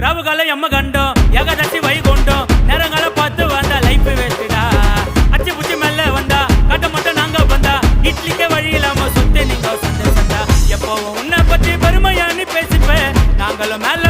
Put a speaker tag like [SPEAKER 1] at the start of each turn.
[SPEAKER 1] ராவுகால எம்ம கண்டோம் ஏகாதசி வைகுண்டம் நேரங்களை பார்த்து வந்தா லைஃப் வேஸ்டா அச்சு புச்சி மேல வந்தா கட்ட மட்டும் நாங்க வந்தா இட்லிக்கே வழி இல்லாம சுத்தி நீங்க சந்தேசந்தா எப்பவும் உன்னை பத்தி பெருமையானி பேசிப்பேன் நாங்களும் மேல